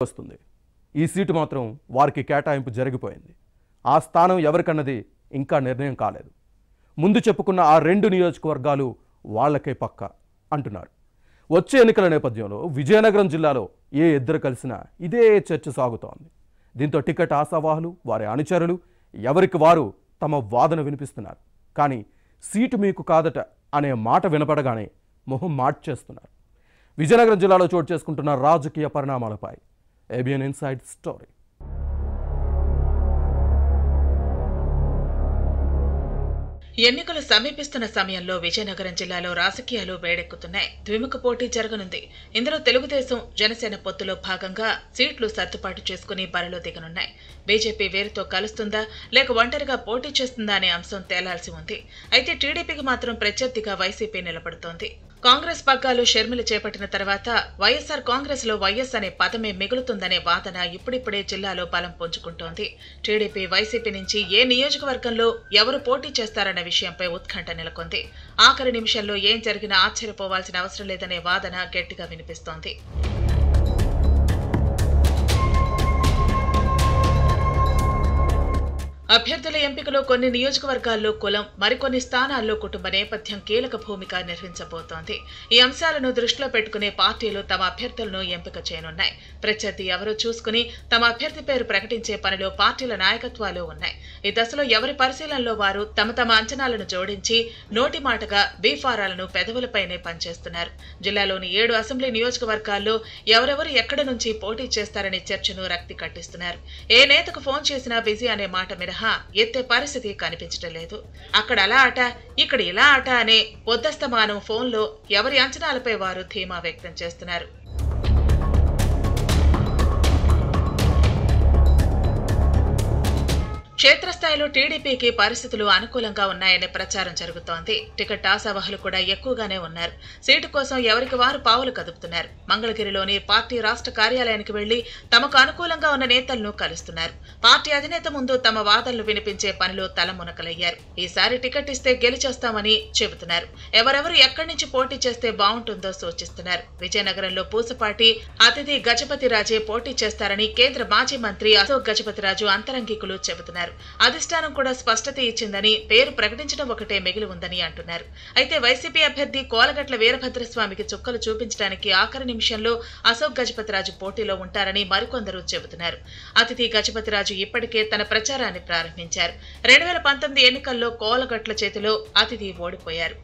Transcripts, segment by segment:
వస్తుంది. ఈ సీటు మాత్రం వారికి కేటాయింపు జరిగిపోయింది. ఆ స్థానం ఎవరికన్నది ఇంకా నిర్ణయం కాలేదు. ముందు చెప్పుకున్న ఆ 2 నియోజకవర్గాలు వాళ్ళకే పక్క అంటున్నారు. వచ్చే ఎన్నికల నేపథ్యంలో విజయనగరం జిల్లాలో ఏ ఇద్దరు కలిసినా ఇదే చర్చ సాగుతోంది. దీంతో టికెట్ ఆశావాహులు, వారి అనుచరులు ఎవరికి వారు తమ వాదన వినిపిస్తున్నారు. కానీ సీటు మీకు కాదట అనే మాట వినపడగానే మొహం మార్చేస్తున్నారు. విజయనగరం జిల్లాలో చోటు చేసుకుంటున్న రాజకీయ పరిణామాలపై ABN ఇన్సైడ్ స్టోరీ. ఎన్నికలు సమీపిస్తున్న సమయంలో విజయనగరం జిల్లాలో రాజకీయాలు వేడెక్కుతున్నాయి. ద్విముఖ పోటీ జరగనుంది. ఇందులో తెలుగుదేశం, జనసేన పొత్తులో భాగంగా సీట్లు సర్దుబాటు చేసుకుని బరిలో దిగనున్నాయి. బీజేపీ వీరితో కలుస్తుందా లేక ఒంటరిగా పోటీ చేస్తుందా అనే అంశం తేలాల్సి ఉంది. అయితే టీడీపీకి మాత్రం ప్రత్యర్థిగా వైసీపీ నిలబడుతోంది. కాంగ్రెస్ పగ్గాలు షర్మిల చేపట్టిన తర్వాత వైఎస్ఆర్ కాంగ్రెస్ లో వైఎస్ అనే పదమే మిగులుతుందనే వాదన ఇప్పుడిప్పుడే జిల్లాలో బలం పుంజుకుంటోంది. టీడీపీ, వైసీపీ నుంచి ఏ నియోజకవర్గంలో ఎవరు పోటీ చేస్తారన్న విషయంపై ఉత్కంఠ నెలకొంది. ఆఖరి నిమిషంలో ఏం జరిగినా ఆశ్చర్యపోవాల్సిన అవసరం లేదనే వాదన గట్టిగా వినిపిస్తోంది. అభ్యర్థుల ఎంపికలో కొన్ని నియోజకవర్గాల్లో కులం, మరికొన్ని స్థానాల్లో కుటుంబ నేపథ్యం కీలక భూమిక నిర్వహించబోతోంది. ఈ అంశాలను దృష్టిలో పెట్టుకునే పార్టీలు తమ అభ్యర్థులను ఎంపిక చేయనున్నాయి. ప్రత్యర్థి ఎవరో చూసుకుని తమ అభ్యర్థి పేరు ప్రకటించే పనిలో పార్టీల నాయకత్వాలు ఉన్నాయి. ఈ దశలో ఎవరి పరిశీలనలో వారు తమ అంచనాలను జోడించి నోటి మాటగా బీఫారాలను పెదవులపైనే పనిచేస్తున్నారు. జిల్లాలోని 7 అసెంబ్లీ నియోజకవర్గాల్లో ఎవరెవరు ఎక్కడి నుంచి పోటీ చేస్తారనే చర్చను రక్తి కట్టిస్తున్నారు. ఏ నేతకు ఫోన్ చేసినా బిజీ అనే మాట మినహా ఎత్తే పరిస్థితి కనిపించడం లేదు. అక్కడ అలా ఆట, ఇక్కడ ఇలా ఆట అనే పొద్దస్తమానం ఫోన్లో ఎవరి అంచనాలపై వారు ధీమా వ్యక్తం చేస్తున్నారు. క్షేత్రస్థాయిలో టీడీపీకి పరిస్థితులు అనుకూలంగా ఉన్నాయనే ప్రచారం జరుగుతోంది. టికెట్ ఆశావహులు కూడా ఎక్కువగానే ఉన్నారు. సీటు కోసం ఎవరికి వారు పావులు కదుపుతున్నారు. మంగళగిరిలోని పార్టీ రాష్ట్ర కార్యాలయానికి వెళ్లి తమకు అనుకూలంగా ఉన్న నేతలను కలుస్తున్నారు. పార్టీ అధినేత ముందు తమ వాదనలు వినిపించే పనిలో తలమునకలయ్యారు. ఈసారి టికెట్ ఇస్తే గెలిచేస్తామని చెబుతున్నారు. ఎవరెవరు ఎక్కడి నుంచి పోటీ చేస్తే బాగుంటుందో సూచిస్తున్నారు. విజయనగరంలో పూసపాటి అతిథి గజపతిరాజే పోటీ చేస్తారని కేంద్ర మాజీ మంత్రి అశోక్ గజపతిరాజు అంతరంగికులు చెబుతున్నారు. అధిష్టానం కూడా స్పష్టత ఇచ్చిందని, పేరు ప్రకటించడం ఒకటే మిగిలి ఉందని అంటున్నారు. అయితే వైసీపీ అభ్యర్థి కోలగట్ల వీరభద్రస్వామికి చుక్కలు చూపించడానికి ఆఖరి నిమిషంలో అశోక్ గజపతిరాజు పోటీలో ఉంటారని మరికొందరు చెబుతున్నారు. అతిథి గజపతిరాజు ఇప్పటికే తన ప్రచారాన్ని ప్రారంభించారు. 2019 ఎన్నికల్లో కోలగట్ల చేతిలో అతిథి ఓడిపోయారు.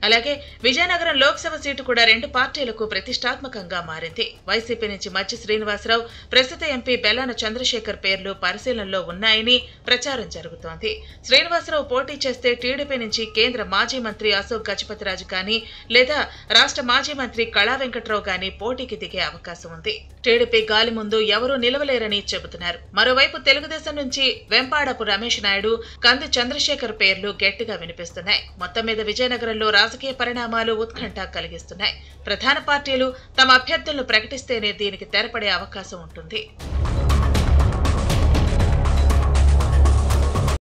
అలాగే విజయనగరం లోక్సభ సీటు కూడా 2 పార్టీలకు ప్రతిష్టాత్మకంగా మారింది. వైసీపీ నుంచి మచ్చి శ్రీనివాసరావు, ప్రస్తుత ఎంపీ బెల్లాన చంద్రశేఖర్ పేర్లు పరిశీలనలో ఉన్నాయని ప్రచారం జరుగుతోంది. శ్రీనివాసరావు పోటీ చేస్తే టీడీపీ నుంచి కేంద్ర మాజీ మంత్రి అశోక్ గజపతిరాజు కానీ లేదా రాష్ట్ర మాజీ మంత్రి కళా వెంకట్రావు కానీ పోటీకి దిగే అవకాశం ఉంది. టీడీపీ గాలి ముందు ఎవరూ నిలవలేరని చెబుతున్నారు. మరోవైపు తెలుగుదేశం నుంచి వెంపాడపు రమేష్ నాయుడు, కంది చంద్రశేఖర్ పేర్లు గట్టిగా వినిపిస్తున్నాయి. మొత్తం మీద విజయనగరంలో రాజకీయ పరిణామాలు ఉత్కంఠ కలిగిస్తున్నాయి. ప్రధాన పార్టీలు తమ అభ్యర్థులను ప్రకటిస్తేనే దీనికి తెరపడే అవకాశం ఉంటుంది.